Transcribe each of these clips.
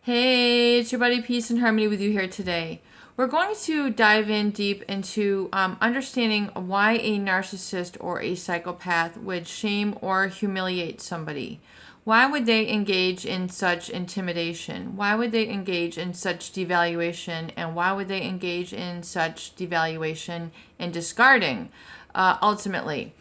Hey, it's your buddy Peace and Harmony with you here today. We're going to dive in deep into understanding why a narcissist or a psychopath would shame or humiliate somebody. Why would they engage in such intimidation? Why would they engage in such devaluation? And why would they engage in such devaluation and discarding ultimately?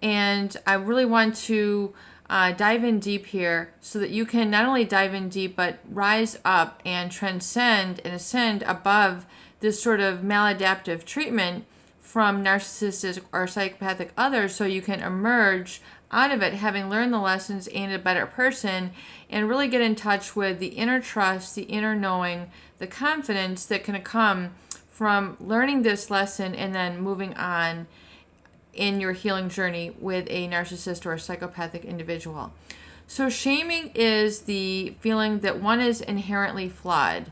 And I really want to dive in deep here so that you can not only dive in deep but rise up and transcend and ascend above this sort of maladaptive treatment from narcissistic or psychopathic others, so you can emerge out of it having learned the lessons and a better person, and really get in touch with the inner trust, the inner knowing, the confidence that can come from learning this lesson and then moving on in your healing journey with a narcissist or a psychopathic individual. So shaming is the feeling that one is inherently flawed.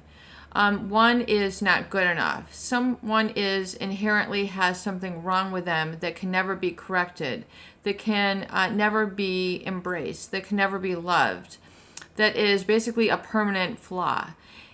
One is not good enough. Someone is inherently has something wrong with them that can never be corrected, that can never be embraced, that can never be loved, that is basically a permanent flaw.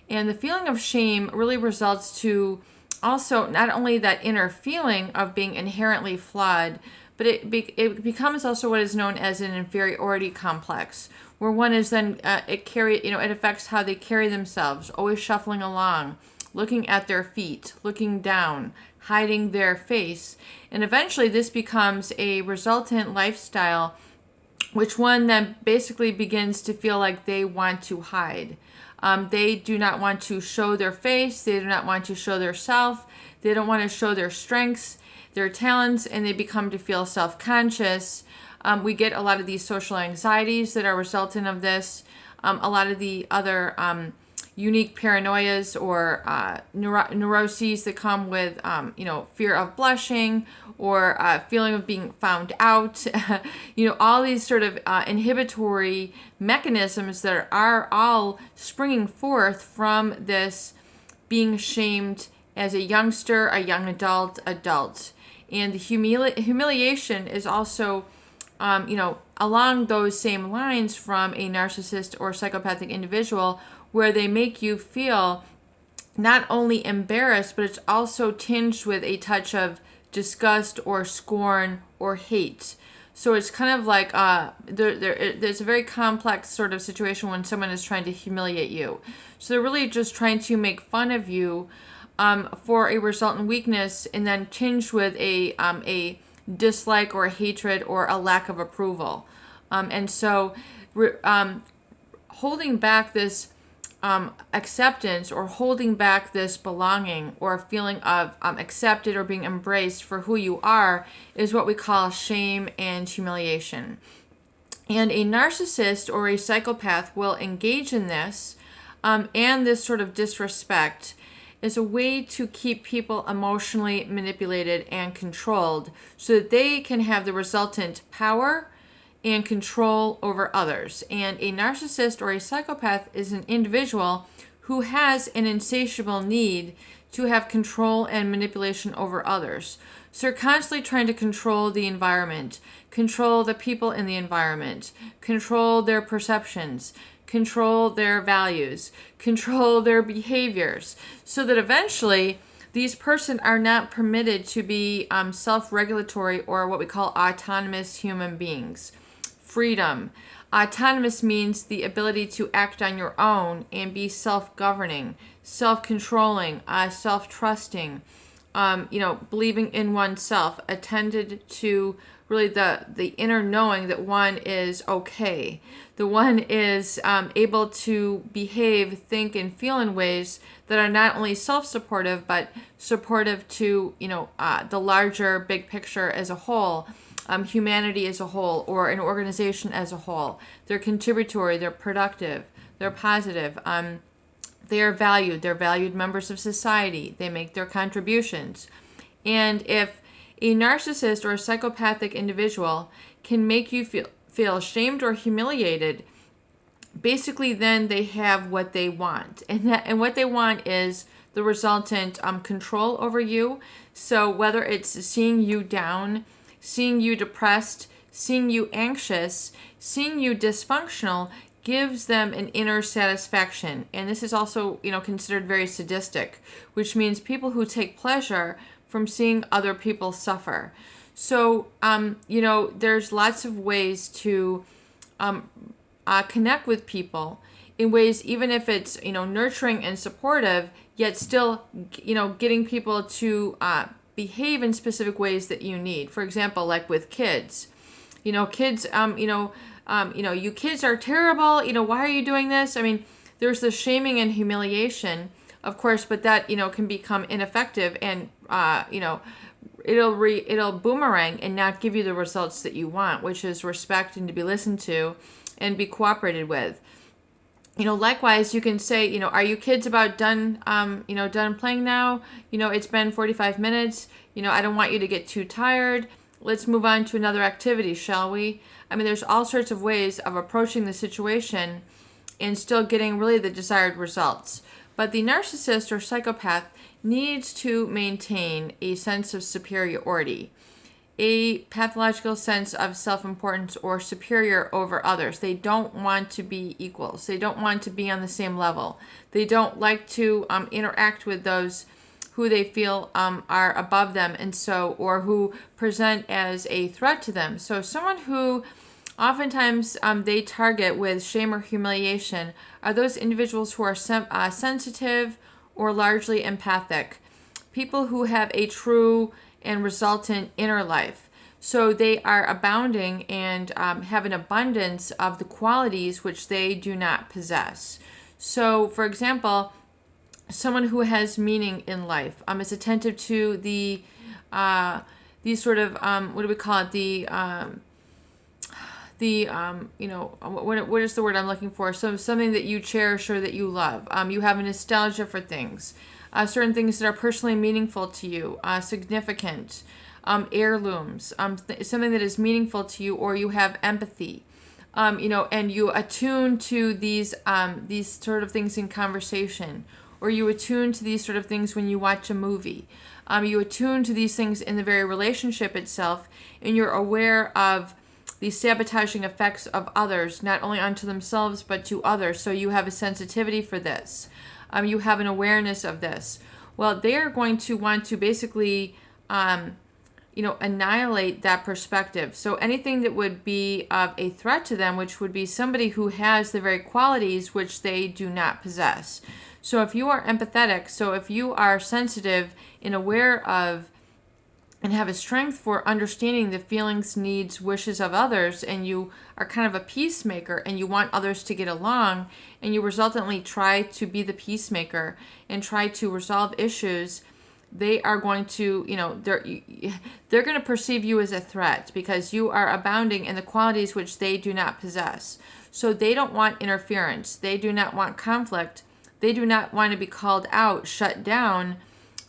And the feeling of shame really results to also not only that inner feeling of being inherently flawed, but it becomes also what is known as an inferiority complex, where one is then it affects how they carry themselves, always shuffling along, looking at their feet, looking down, hiding their face, and eventually this becomes a resultant lifestyle, which one then basically begins to feel like they want to hide. They do not want to show their face. They do not want to show their self. They don't want to show their strengths, their talents, and they become to feel self-conscious. We get a lot of these social anxieties that are resultant of this. A lot of the other unique paranoias or neuroses that come with, fear of blushing or feeling of being found out. All these sort of inhibitory mechanisms that are all springing forth from this being shamed as a youngster, a young adult. And the humiliation is also along those same lines from a narcissist or psychopathic individual, where they make you feel not only embarrassed, but it's also tinged with a touch of disgust or scorn or hate. So it's kind of like there's a very complex sort of situation when someone is trying to humiliate you. So they're really just trying to make fun of you for a resultant weakness, and then tinged with a dislike or hatred or a lack of approval. And so holding back this acceptance, or holding back this belonging or feeling of accepted or being embraced for who you are, is what we call shame and humiliation. And a narcissist or a psychopath will engage in this, and this sort of disrespect is a way to keep people emotionally manipulated and controlled so that they can have the resultant power and control over others. And a narcissist or a psychopath is an individual who has an insatiable need to have control and manipulation over others. So they're constantly trying to control the environment, control the people in the environment, control their perceptions, control their values, control their behaviors, so that eventually these persons are not permitted to be self-regulatory, or what we call autonomous human beings. Freedom. Autonomous means the ability to act on your own and be self-governing, self-controlling, self-trusting, believing in oneself, attended to really the inner knowing that one is okay. The one is able to behave, think, and feel in ways that are not only self-supportive, but supportive to, the larger big picture as a whole. Humanity as a whole, or an organization as a whole. They're contributory, they're productive, they're positive, they are valued, they're valued members of society, they make their contributions. And if a narcissist or a psychopathic individual can make you feel shamed or humiliated, basically then they have what they want. And what they want is the resultant control over you. So whether it's seeing you down, seeing you depressed, seeing you anxious, seeing you dysfunctional, gives them an inner satisfaction. And this is also, considered very sadistic, which means people who take pleasure from seeing other people suffer. So, there's lots of ways to connect with people in ways, even if it's, nurturing and supportive, yet still, getting people to behave in specific ways that you need. For example, like with kids, kids, you kids are terrible. Why are you doing this? I mean, there's the shaming and humiliation, of course, but that, can become ineffective and, it'll boomerang and not give you the results that you want, which is respect and to be listened to and be cooperated with. Likewise, you can say, are you kids about done playing now? It's been 45 minutes. I don't want you to get too tired. Let's move on to another activity, shall we? I mean, there's all sorts of ways of approaching the situation and still getting really the desired results. But the narcissist or psychopath needs to maintain a sense of superiority, a pathological sense of self-importance or superior over others. They don't want to be equals. They don't want to be on the same level. They don't like to interact with those who they feel are above them, and so, or who present as a threat to them. So someone who oftentimes they target with shame or humiliation are those individuals who are sensitive or largely empathic, people who have a true and resultant inner life. So they are abounding and have an abundance of the qualities which they do not possess. So, for example, someone who has meaning in life is attentive to these sort of what do we call it, what is the word I'm looking for? So something that you cherish or that you love. You have a nostalgia for things, certain things that are personally meaningful to you, significant, heirlooms, something that is meaningful to you, or you have empathy. And you attune to these sort of things in conversation, or you attune to these sort of things when you watch a movie. You attune to these things in the very relationship itself, and you're aware of the sabotaging effects of others, not only unto themselves, but to others. So you have a sensitivity for this. You have an awareness of this. Well, they are going to want to basically, annihilate that perspective. So anything that would be of a threat to them, which would be somebody who has the very qualities which they do not possess. So if you are empathetic, so if you are sensitive and aware of and have a strength for understanding the feelings, needs, wishes of others, and you are kind of a peacemaker and you want others to get along, and you resultantly try to be the peacemaker and try to resolve issues, they are going to, they're going to perceive you as a threat because you are abounding in the qualities which they do not possess. So they don't want interference. They do not want conflict. They do not want to be called out, shut down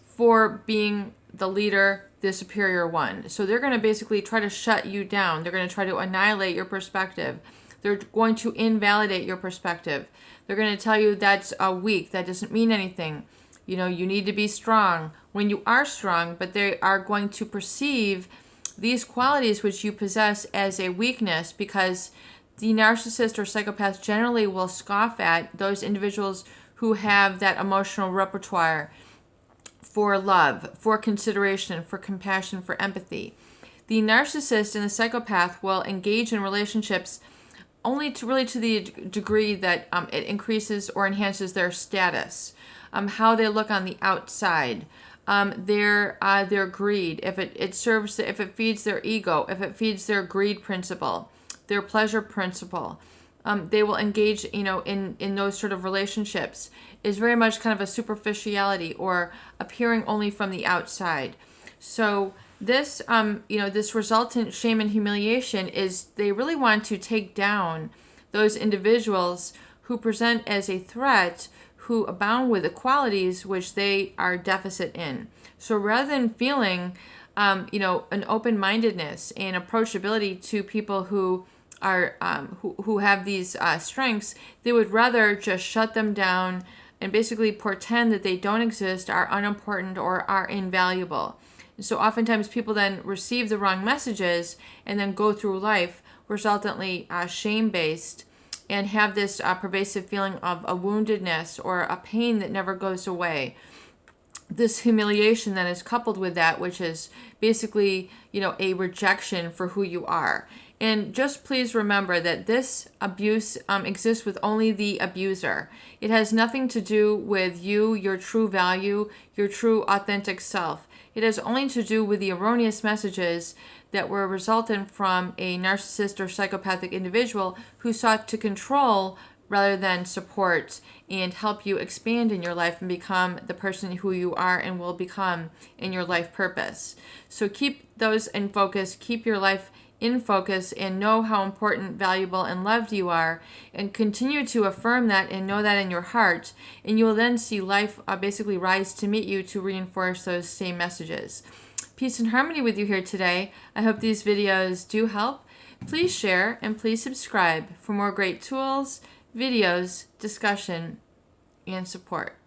for being the leader, the superior one. So they're going to basically try to shut you down. They're going to try to annihilate your perspective. They're going to invalidate your perspective. They're going to tell you that's weak. That doesn't mean anything. You need to be strong when you are strong, but they are going to perceive these qualities which you possess as a weakness, because the narcissist or psychopath generally will scoff at those individuals who have that emotional repertoire for love, for consideration, for compassion, for empathy. The narcissist and the psychopath will engage in relationships only to the degree that it increases or enhances their status, how they look on the outside, their greed, if it feeds their ego, if it feeds their greed principle, their pleasure principle. They will engage, in those sort of relationships, is very much kind of a superficiality or appearing only from the outside. So this, this resultant shame and humiliation is they really want to take down those individuals who present as a threat, who abound with the qualities which they are deficit in. So rather than feeling, an open-mindedness and approachability to people who are who have these strengths, they would rather just shut them down and basically pretend that they don't exist, are unimportant, or are invaluable. And so oftentimes people then receive the wrong messages and then go through life resultantly shame-based and have this pervasive feeling of a woundedness or a pain that never goes away. This humiliation that is coupled with that, which is basically, a rejection for who you are. And just please remember that this abuse exists with only the abuser. It has nothing to do with you, your true value, your true authentic self. It has only to do with the erroneous messages that were resultant from a narcissist or psychopathic individual who sought to control rather than support and help you expand in your life and become the person who you are and will become in your life purpose. So keep those in focus, keep your life in focus, and know how important, valuable, and loved you are, and continue to affirm that and know that in your heart, and you will then see life basically rise to meet you to reinforce those same messages. Peace and harmony with you here today. I hope these videos do help. Please share and please subscribe for more great tools, videos, discussion, and support.